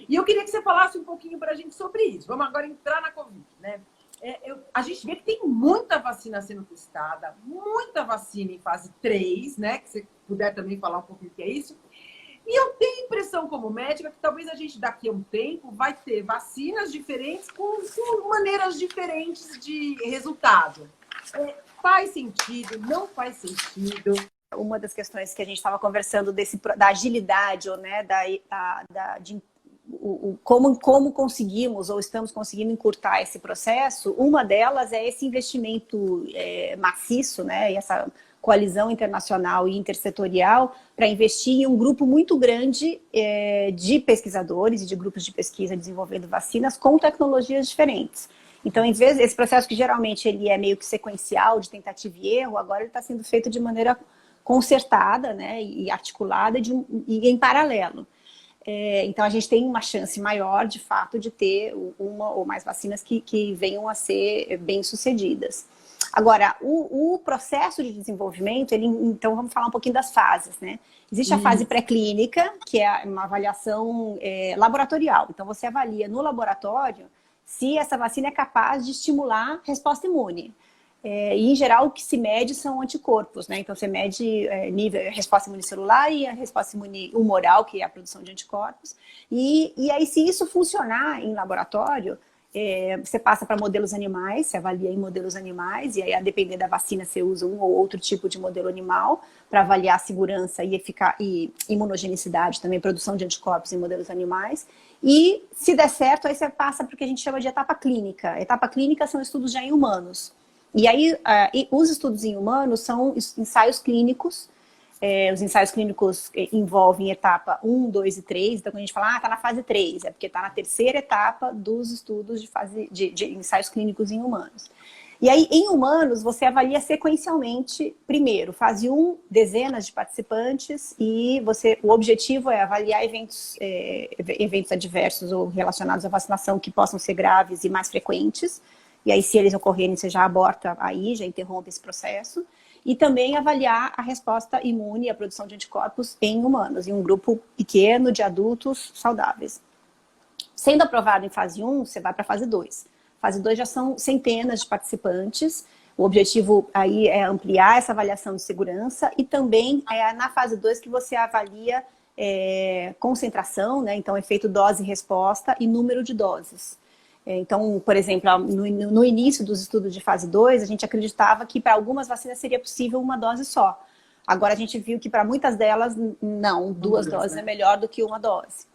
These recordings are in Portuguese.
E eu queria que você falasse um pouquinho para a gente sobre isso. Vamos agora entrar na Covid, né? A gente vê que tem muita vacina sendo testada, muita vacina em fase 3, né? Que você puder também falar um pouquinho o que é isso. E eu tenho a impressão, como médica, que talvez a gente daqui a um tempo vai ter vacinas diferentes com maneiras diferentes de resultado. Faz sentido? Não faz sentido? Uma das questões que a gente estava conversando da agilidade, ou, né, como conseguimos ou estamos conseguindo encurtar esse processo, uma delas é esse investimento maciço, né, e essa coalizão internacional e intersetorial para investir em um grupo muito grande de pesquisadores e de grupos de pesquisa desenvolvendo vacinas com tecnologias diferentes. Então, em vez esse processo que geralmente ele é meio que sequencial, de tentativa e erro, agora ele está sendo feito de maneira concertada, né, e articulada e em paralelo. Então, a gente tem uma chance maior, de fato, de ter uma ou mais vacinas que venham a ser bem-sucedidas. Agora, o processo de desenvolvimento, então vamos falar um pouquinho das fases, né? Existe a fase pré-clínica, que é uma avaliação laboratorial. Então, você avalia no laboratório se essa vacina é capaz de estimular resposta imune. E, em geral, o que se mede são anticorpos, né? Então, você mede resposta imunicelular e a resposta imune humoral, que é a produção de anticorpos. E aí, se isso funcionar em laboratório, você passa para modelos animais, você avalia em modelos animais, e aí, a depender da vacina, você usa um ou outro tipo de modelo animal para avaliar a segurança e imunogenicidade, também produção de anticorpos em modelos animais. E, se der certo, aí você passa para o que a gente chama de etapa clínica. A etapa clínica são estudos já em humanos. E aí, os estudos em humanos são ensaios clínicos. Os ensaios clínicos envolvem etapa 1, 2 e 3. Então, quando a gente fala, está na fase 3, é porque está na terceira etapa dos estudos de ensaios clínicos em humanos. E aí, em humanos, você avalia sequencialmente, primeiro, fase 1, dezenas de participantes, e o objetivo é avaliar eventos adversos ou relacionados à vacinação que possam ser graves e mais frequentes. E aí, se eles ocorrerem, você já aborta aí, já interrompe esse processo. E também avaliar a resposta imune e a produção de anticorpos em humanos, em um grupo pequeno de adultos saudáveis. Sendo aprovado em fase 1, você vai para a fase 2. Fase 2 já são centenas de participantes. O objetivo aí é ampliar essa avaliação de segurança e também é na fase 2 que você avalia concentração, né? Então, efeito dose-resposta e número de doses. Então, por exemplo, no início dos estudos de fase 2, a gente acreditava que para algumas vacinas seria possível uma dose só. Agora a gente viu que para muitas delas, não, duas doses é melhor do que uma dose.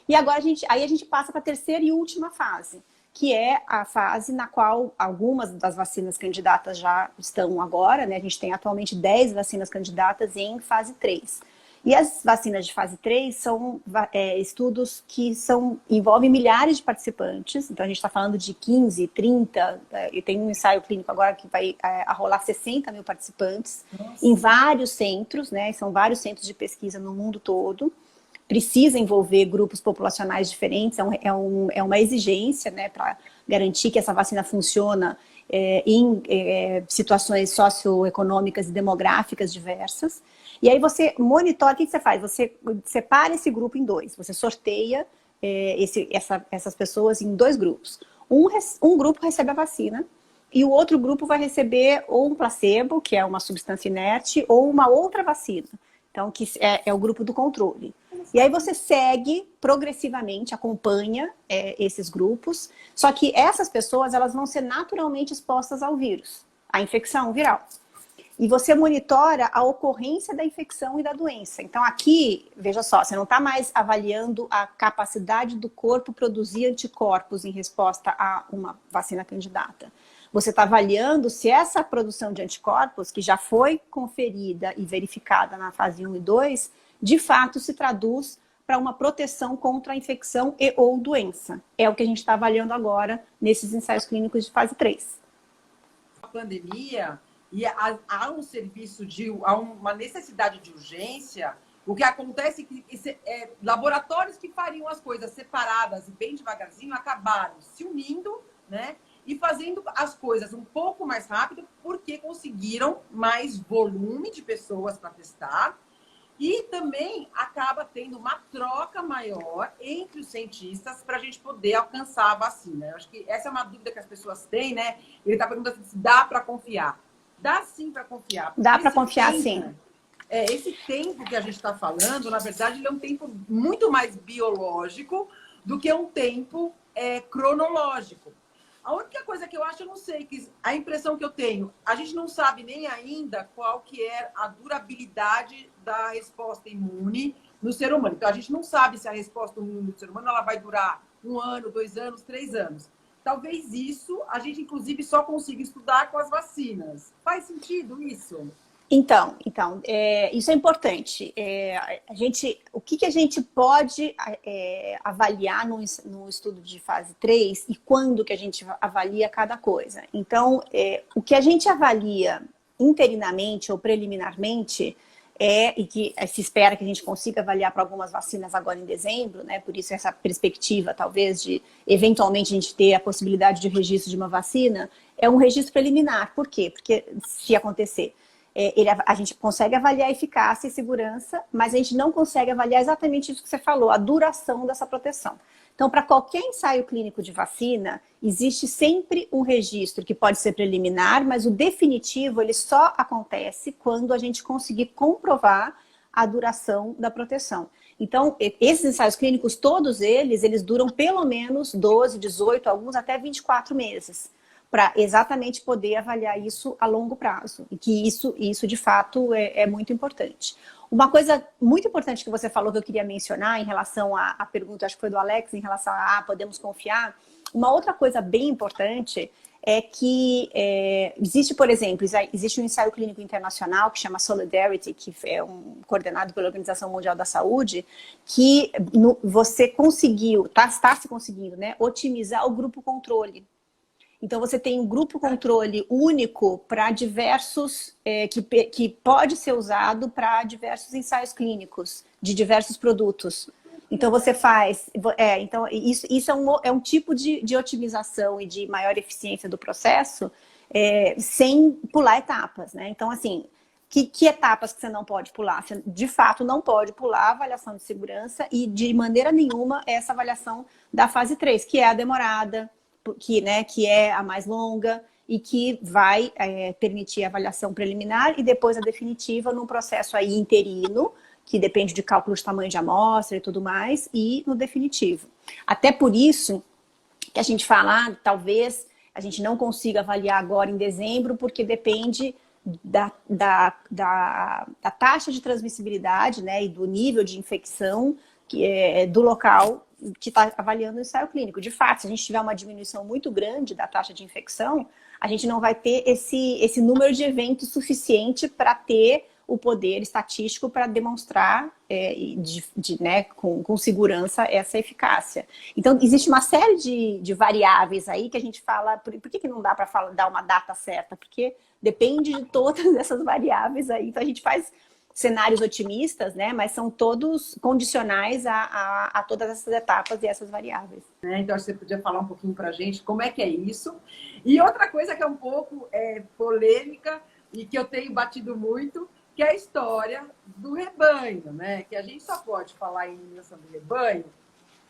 E agora a gente passa para a terceira e última fase, que é a fase na qual algumas das vacinas candidatas já estão agora, né? A gente tem atualmente 10 vacinas candidatas em fase 3. E as vacinas de fase 3 são estudos que envolvem milhares de participantes. Então, a gente está falando de 15, 30, e tem um ensaio clínico agora que vai rolar 60 mil participantes. Nossa. Em vários centros, né? São vários centros de pesquisa no mundo todo. Precisa envolver grupos populacionais diferentes, é uma exigência, né, para garantir que essa vacina funciona em situações socioeconômicas e demográficas diversas. E aí você monitora, o que você faz? Você separa esse grupo em dois, você sorteia essas pessoas em dois grupos. Um grupo recebe a vacina e o outro grupo vai receber ou um placebo, que é uma substância inerte, ou uma outra vacina, então que é o grupo do controle. E aí você segue progressivamente, acompanha esses grupos, só que essas pessoas elas vão ser naturalmente expostas ao vírus, à infecção viral. E você monitora a ocorrência da infecção e da doença. Então aqui, veja só, você não está mais avaliando a capacidade do corpo produzir anticorpos em resposta a uma vacina candidata. Você está avaliando se essa produção de anticorpos, que já foi conferida e verificada na fase 1 e 2, de fato se traduz para uma proteção contra a infecção e ou doença. É o que a gente está avaliando agora nesses ensaios clínicos de fase 3. A pandemia, e há um serviço há uma necessidade de urgência, o que acontece é que laboratórios que fariam as coisas separadas e bem devagarzinho acabaram se unindo, né? E fazendo as coisas um pouco mais rápido, porque conseguiram mais volume de pessoas para testar. E também acaba tendo uma troca maior entre os cientistas para a gente poder alcançar a vacina. Eu acho que essa é uma dúvida que as pessoas têm, né? Ele está perguntando se dá para confiar. Dá sim para confiar. Dá para confiar, sim. Esse tempo que a gente está falando, na verdade, ele é um tempo muito mais biológico do que um tempo cronológico. A única coisa que eu acho, eu não sei, que a impressão que eu tenho, a gente não sabe nem ainda qual que é a durabilidade da resposta imune no ser humano. Então, a gente não sabe se a resposta imune do ser humano ela vai durar 1 ano, 2 anos, 3 anos. Talvez isso a gente, inclusive, só consiga estudar com as vacinas. Faz sentido isso? Então, isso é importante. O que a gente pode avaliar no estudo de fase 3 e quando que a gente avalia cada coisa. Então, o que a gente avalia interinamente ou preliminarmente e que se espera que a gente consiga avaliar para algumas vacinas agora em dezembro, né? Por isso essa perspectiva, talvez, de eventualmente a gente ter a possibilidade de registro de uma vacina, é um registro preliminar. Por quê? Porque se acontecer, a gente consegue avaliar a eficácia e segurança, mas a gente não consegue avaliar exatamente isso que você falou, a duração dessa proteção. Então, para qualquer ensaio clínico de vacina, existe sempre um registro que pode ser preliminar, mas o definitivo ele só acontece quando a gente conseguir comprovar a duração da proteção. Então, esses ensaios clínicos, todos eles duram pelo menos 12, 18, alguns até 24 meses. Para exatamente poder avaliar isso a longo prazo. E que isso de fato, é muito importante. Uma coisa muito importante que você falou que eu queria mencionar em relação à pergunta, acho que foi do Alex, em relação a podemos confiar. Uma outra coisa bem importante é que existe, por exemplo, existe um ensaio clínico internacional que chama Solidarity, que é coordenado pela Organização Mundial da Saúde, que você conseguiu, está se conseguindo, né, otimizar o grupo controle. Então, você tem um grupo controle único para diversos, que pode ser usado para diversos ensaios clínicos, de diversos produtos. Então, você faz... então, isso é um tipo de otimização e de maior eficiência do processo, sem pular etapas, né? Então, assim, que etapas que você não pode pular? Você, de fato, não pode pular a avaliação de segurança e, de maneira nenhuma, essa avaliação da fase 3, que é a demorada, que é a mais longa e que vai permitir a avaliação preliminar e depois a definitiva num processo aí interino, que depende de cálculo de tamanho de amostra e tudo mais, e no definitivo. Até por isso que a gente fala, talvez a gente não consiga avaliar agora em dezembro, porque depende da taxa de transmissibilidade, né, e do nível de infecção do local que está avaliando o ensaio clínico. De fato, se a gente tiver uma diminuição muito grande da taxa de infecção, a gente não vai ter esse número de eventos suficiente para ter o poder estatístico para demonstrar né, com segurança essa eficácia. Então, existe uma série de variáveis aí que a gente fala... Por que não dá para dar uma data certa? Porque depende de todas essas variáveis aí. Então, a gente faz cenários otimistas, né? Mas são todos condicionais a todas essas etapas e essas variáveis. Então, acho que você podia falar um pouquinho para a gente como é que é isso. E outra coisa que é um pouco polêmica e que eu tenho batido muito, que é a história do rebanho, né? Que a gente só pode falar em imunização do rebanho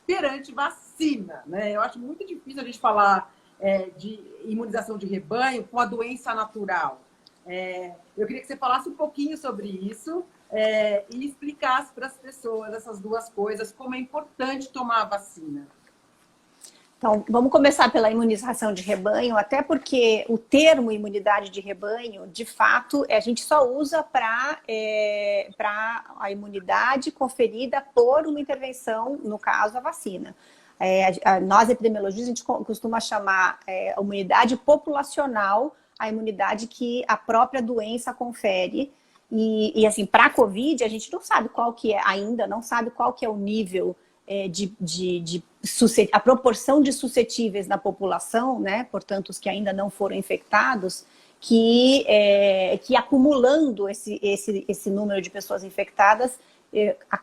perante vacina, né? Eu acho muito difícil a gente falar de imunização de rebanho com a doença natural. Eu queria que você falasse um pouquinho sobre isso e explicasse para as pessoas essas duas coisas, como é importante tomar a vacina. Então, vamos começar pela imunização de rebanho, até porque o termo imunidade de rebanho, de fato, a gente só usa para a imunidade conferida por uma intervenção, no caso, a vacina. Nós, epidemiologistas, a gente costuma chamar a imunidade populacional, a imunidade que a própria doença confere. E assim, para a Covid, a gente não sabe qual que é, ainda não sabe qual que é o nível a proporção de suscetíveis na população, né? Portanto, os que ainda não foram infectados, que acumulando esse número de pessoas infectadas,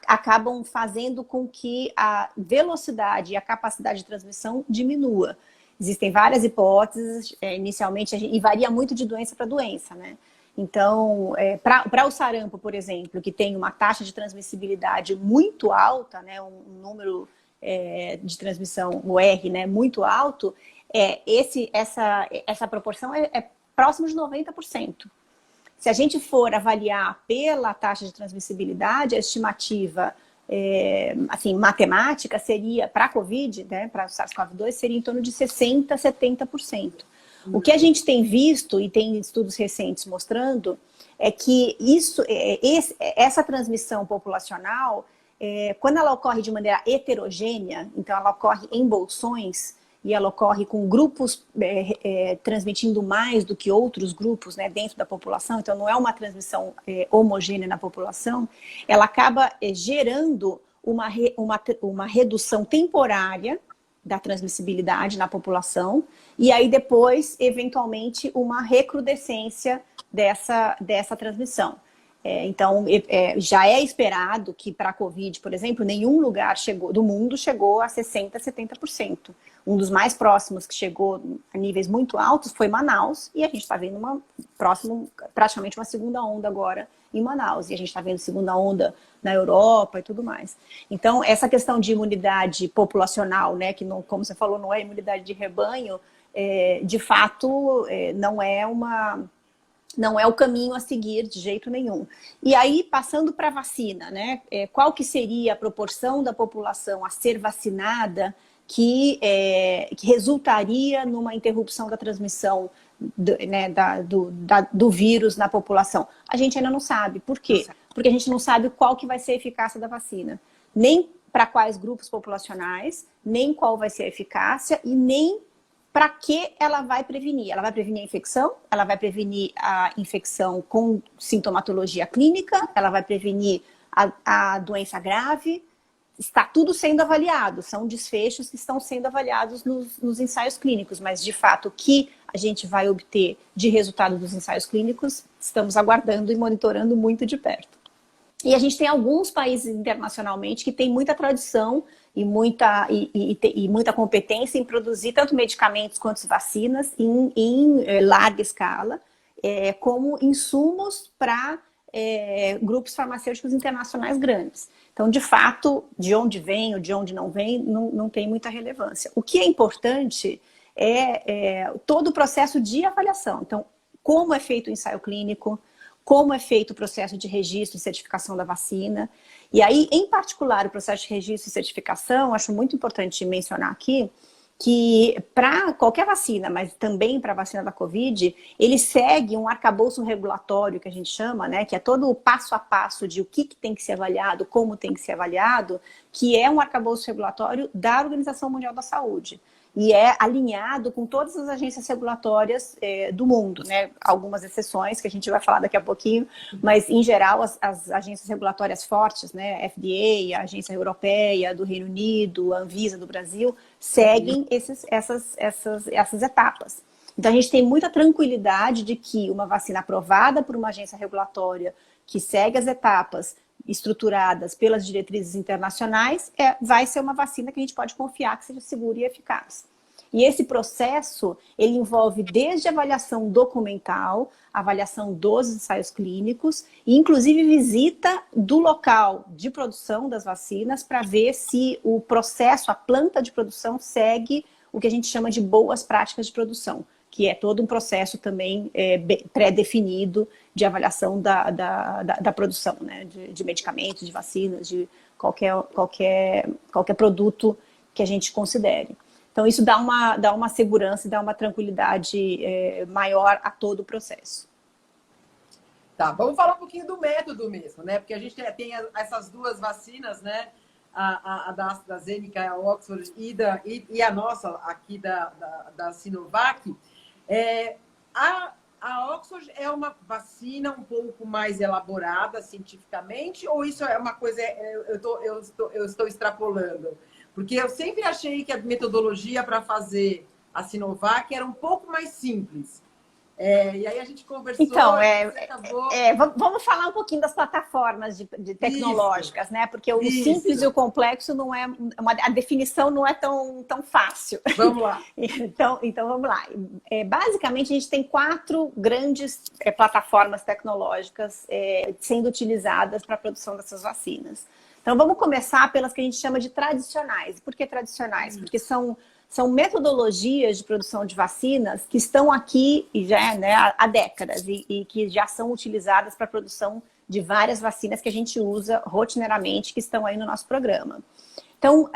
acabam fazendo com que a velocidade e a capacidade de transmissão diminua. Existem várias hipóteses, inicialmente, e varia muito de doença para doença, né? Então, para o sarampo, por exemplo, que tem uma taxa de transmissibilidade muito alta, né, um número de transmissão, o R, né, muito alto, essa proporção é próximo de 90%. Se a gente for avaliar pela taxa de transmissibilidade, a estimativa assim, matemática seria, para a Covid, né, para o SARS-CoV-2, seria em torno de 60%, 70%. O que a gente tem visto, e tem estudos recentes mostrando, é que essa transmissão populacional, quando ela ocorre de maneira heterogênea, então ela ocorre em bolsões, e ela ocorre com grupos transmitindo mais do que outros grupos, né, dentro da população, então não é uma transmissão homogênea na população, ela acaba gerando uma redução temporária da transmissibilidade na população, e aí depois, eventualmente, uma recrudescência dessa transmissão. Então, já é esperado que para a Covid, por exemplo, nenhum lugar do mundo chegou a 60%, 70%. Um dos mais próximos que chegou a níveis muito altos foi Manaus, e a gente está vendo praticamente uma segunda onda agora em Manaus, e a gente está vendo segunda onda na Europa e tudo mais. Então, essa questão de imunidade populacional, né, que não, como você falou, não é imunidade de rebanho, de fato, não é o caminho a seguir de jeito nenhum. E aí, passando para a vacina, né? Qual que seria a proporção da população a ser vacinada que resultaria numa interrupção da transmissão do vírus na população? A gente ainda não sabe. Por quê? Porque a gente não sabe qual que vai ser a eficácia da vacina. Nem para quais grupos populacionais, nem qual vai ser a eficácia e nem para que ela vai prevenir. Ela vai prevenir a infecção, ela vai prevenir a infecção com sintomatologia clínica, ela vai prevenir a doença grave. Está tudo sendo avaliado, são desfechos que estão sendo avaliados nos ensaios clínicos, mas de fato o que a gente vai obter de resultado dos ensaios clínicos, estamos aguardando e monitorando muito de perto. E a gente tem alguns países internacionalmente que têm muita tradição e muita competência em produzir tanto medicamentos quanto vacinas em larga escala, como insumos para grupos farmacêuticos internacionais grandes. Então, de fato, de onde vem ou de onde não vem, não tem muita relevância. O que é importante é todo o processo de avaliação. Então, como é feito o ensaio clínico, como é feito o processo de registro e certificação da vacina. E aí, em particular, o processo de registro e certificação, acho muito importante mencionar aqui, que para qualquer vacina, mas também para a vacina da Covid, ele segue um arcabouço regulatório, que a gente chama, né, que é todo o passo a passo de o que tem que ser avaliado, como tem que ser avaliado, que é um arcabouço regulatório da Organização Mundial da Saúde. E é alinhado com todas as agências regulatórias do mundo, né? Algumas exceções que a gente vai falar daqui a pouquinho, mas em geral as agências regulatórias fortes, né? FDA, a Agência Europeia do Reino Unido, a Anvisa do Brasil, seguem essas etapas. Então a gente tem muita tranquilidade de que uma vacina aprovada por uma agência regulatória que segue as etapas estruturadas pelas diretrizes internacionais, vai ser uma vacina que a gente pode confiar que seja segura e eficaz. E esse processo, ele envolve desde a avaliação documental, avaliação dos ensaios clínicos, e inclusive visita do local de produção das vacinas para ver se o processo, a planta de produção, segue o que a gente chama de boas práticas de produção, que é todo um processo também pré-definido de avaliação da produção, né? De medicamentos, de vacinas, de qualquer produto que a gente considere. Então, isso dá uma segurança e dá uma tranquilidade maior a todo o processo. Tá, vamos falar um pouquinho do método mesmo, né? Porque a gente tem essas duas vacinas, né? A da AstraZeneca, a Oxford e a nossa aqui da Sinovac. A Oxford é uma vacina um pouco mais elaborada cientificamente, ou isso é uma coisa, eu estou extrapolando? Porque eu sempre achei que a metodologia para fazer a Sinovac era um pouco mais simples. E aí a gente conversou, Então, você acabou... vamos falar um pouquinho das plataformas de tecnológicas, Isso, né? Porque o simples e o isso. complexo não é a definição não é tão fácil. Vamos lá. Então vamos lá. Basicamente, a gente tem 4 grandes plataformas tecnológicas sendo utilizadas para a produção dessas vacinas. Então, vamos começar pelas que a gente chama de tradicionais. Por que tradicionais? Porque são metodologias de produção de vacinas que estão aqui já, né, há décadas e que já são utilizadas para a produção de várias vacinas que a gente usa rotineiramente, que estão aí no nosso programa. Então,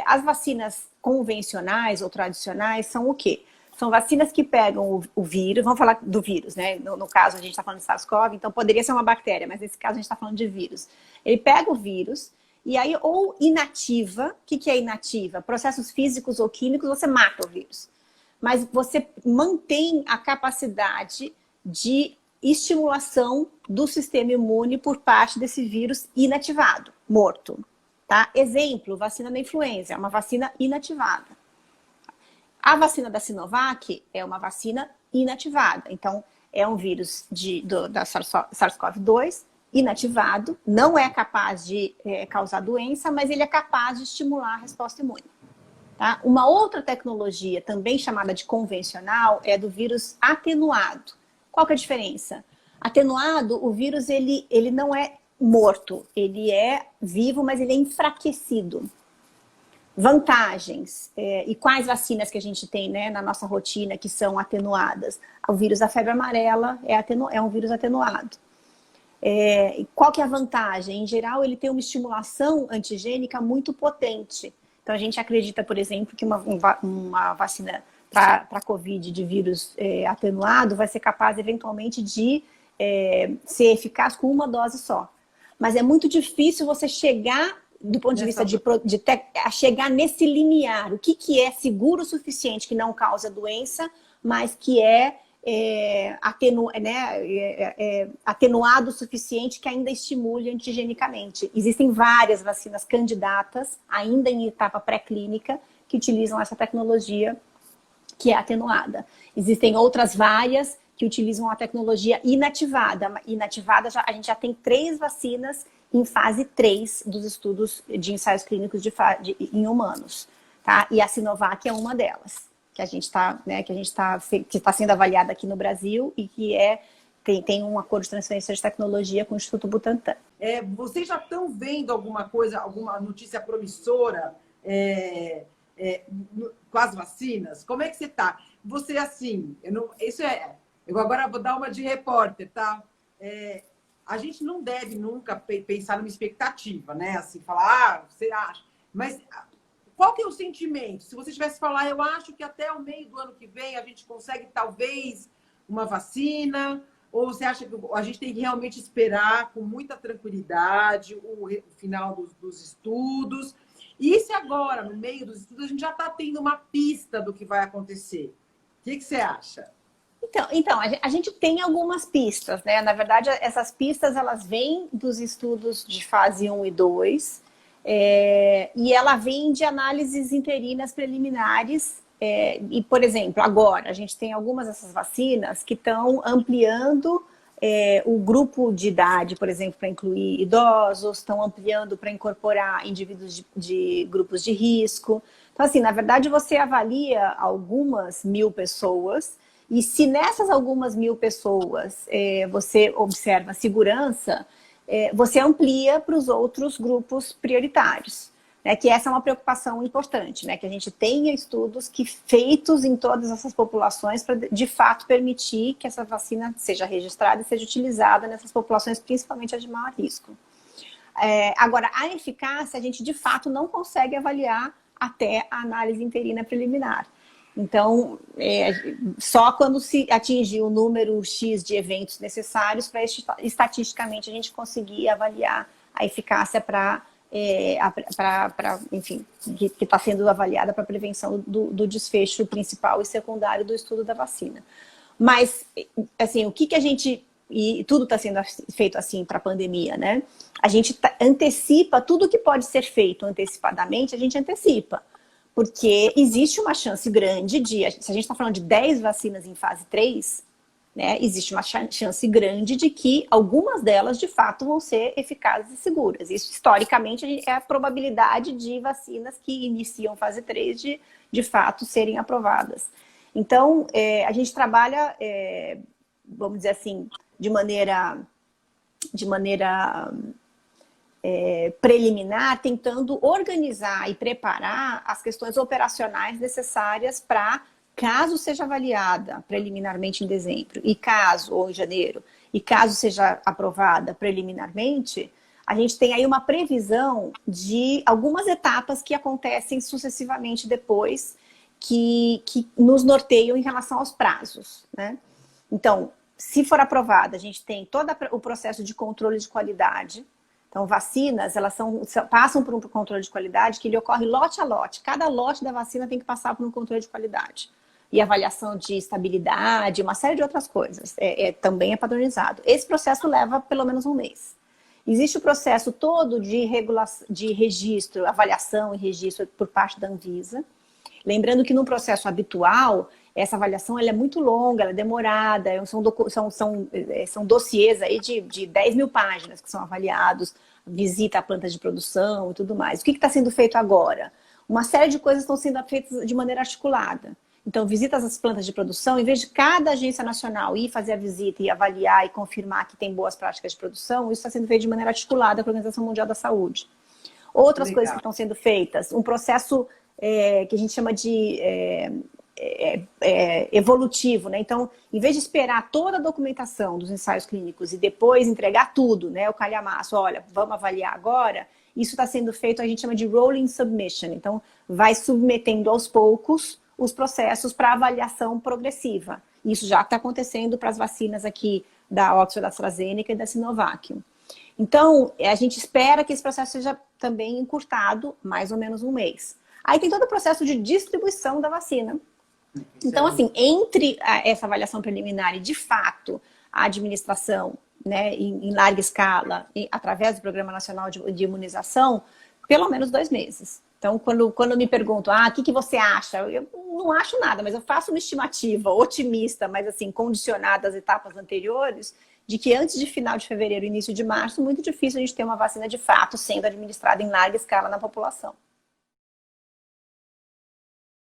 as vacinas convencionais ou tradicionais são o quê? São vacinas que pegam o vírus, vamos falar do vírus, né? No caso, a gente está falando de SARS-CoV, então poderia ser uma bactéria, mas nesse caso a gente está falando de vírus. Ele pega o vírus e aí ou inativa, o que é inativa? Processos físicos ou químicos, você mata o vírus. Mas você mantém a capacidade de estimulação do sistema imune por parte desse vírus inativado, morto. Tá? Exemplo, vacina da influenza, é uma vacina inativada. A vacina da Sinovac é uma vacina inativada. Então, é um vírus da SARS-CoV-2 inativado, não é capaz de causar doença, mas ele é capaz de estimular a resposta imune. Tá? Uma outra tecnologia, também chamada de convencional, é do vírus atenuado. Qual que é a diferença? Atenuado, o vírus ele não é morto, ele é vivo, mas ele é enfraquecido. Vantagens, e quais vacinas que a gente tem, né, na nossa rotina que são atenuadas? O vírus da febre amarela é um vírus atenuado. Qual que é a vantagem? Em geral, ele tem uma estimulação antigênica muito potente. Então, a gente acredita, por exemplo, que uma vacina para Covid de vírus atenuado vai ser capaz, eventualmente, de ser eficaz com uma dose só. Mas é muito difícil você chegar, do ponto de vista a chegar nesse limiar. O que é seguro o suficiente, que não causa doença, mas que atenuado o suficiente que ainda estimule antigenicamente. Existem várias vacinas candidatas, ainda em etapa pré-clínica, que utilizam essa tecnologia que é atenuada. Existem outras várias que utilizam a tecnologia inativada. Inativada, a gente já tem 3 vacinas em fase 3 dos estudos de ensaios clínicos em humanos. Tá? E a Sinovac é uma delas, que está sendo avaliada aqui no Brasil e que tem um acordo de transferência de tecnologia com o Instituto Butantan. Vocês já estão vendo alguma notícia promissora com as vacinas? Como é que você está? Você, assim, eu agora vou dar uma de repórter, tá? A gente não deve nunca pensar numa expectativa, né? Assim, falar, você acha. Mas qual que é o sentimento? Se você tivesse falar, eu acho que até o meio do ano que vem a gente consegue, talvez, uma vacina, ou você acha que a gente tem que realmente esperar com muita tranquilidade o final dos estudos? E se agora, no meio dos estudos, a gente já está tendo uma pista do que vai acontecer? O que você acha? Então, a gente tem algumas pistas, né? Na verdade, essas pistas, elas vêm dos estudos de fase 1 e 2, e ela vem de análises interinas preliminares. E, por exemplo, agora, a gente tem algumas dessas vacinas que estão ampliando o grupo de idade, por exemplo, para incluir idosos, estão ampliando para incorporar indivíduos de grupos de risco. Então, assim, na verdade, você avalia algumas 1000 pessoas. E se nessas algumas 1000 pessoas você observa segurança, você amplia para os outros grupos prioritários. Né? Que essa é uma preocupação importante, né? Que a gente tenha estudos feitos em todas essas populações para, de fato, permitir que essa vacina seja registrada e seja utilizada nessas populações, principalmente as de maior risco. Agora, a eficácia a gente, de fato, não consegue avaliar até a análise interina preliminar. Então, só quando se atingir o número X de eventos necessários para estatisticamente a gente conseguir avaliar a eficácia enfim, que está sendo avaliada para prevenção do desfecho principal e secundário do estudo da vacina. Mas, assim, o que a gente... E tudo está sendo feito assim para a pandemia, né? A gente antecipa tudo que pode ser feito antecipadamente, a gente antecipa. Porque existe uma chance grande se a gente está falando de 10 vacinas em fase 3, né, existe uma chance grande de que algumas delas, de fato, vão ser eficazes e seguras. Isso, historicamente, é a probabilidade de vacinas que iniciam fase 3 de fato, serem aprovadas. Então, a gente trabalha, vamos dizer assim, de maneira preliminar, tentando organizar e preparar as questões operacionais necessárias para, caso seja avaliada preliminarmente em dezembro, ou em janeiro, e caso seja aprovada preliminarmente, a gente tem aí uma previsão de algumas etapas que acontecem sucessivamente depois, que nos norteiam em relação aos prazos, né? Então, se for aprovada, a gente tem todo o processo de controle de qualidade. Então, vacinas, elas passam por um controle de qualidade que ele ocorre lote a lote. Cada lote da vacina tem que passar por um controle de qualidade. E avaliação de estabilidade, uma série de outras coisas. Também é padronizado. Esse processo leva pelo menos um mês. Existe o processo todo de registro, avaliação e registro por parte da Anvisa. Lembrando que no processo habitual, essa avaliação ela é muito longa, ela é demorada, são dossiês aí de 10 mil páginas que são avaliados, visita a planta de produção e tudo mais. O que está sendo feito agora? Uma série de coisas estão sendo feitas de maneira articulada. Então, visitas às plantas de produção, em vez de cada agência nacional ir fazer a visita e avaliar e confirmar que tem boas práticas de produção, isso está sendo feito de maneira articulada com a Organização Mundial da Saúde. Outras coisas que estão sendo feitas, um processo que a gente chama de evolutivo, né? Então, em vez de esperar toda a documentação dos ensaios clínicos e depois entregar tudo, né? O calhamaço, olha, vamos avaliar agora, isso está sendo feito, a gente chama de rolling submission. Então, vai submetendo aos poucos os processos para avaliação progressiva. Isso já está acontecendo para as vacinas aqui da Oxford, AstraZeneca e da Sinovac. Então, a gente espera que esse processo seja também encurtado, mais ou menos um mês. Aí tem todo o processo de distribuição da vacina. Então, assim, entre essa avaliação preliminar e, de fato, a administração, né, em larga escala, através do Programa Nacional de Imunização, pelo menos 2 meses. Então, quando me perguntam, o que você acha? Eu não acho nada, mas eu faço uma estimativa otimista, mas assim, condicionada às etapas anteriores, de que antes de final de fevereiro, início de março, muito difícil a gente ter uma vacina de fato sendo administrada em larga escala na população.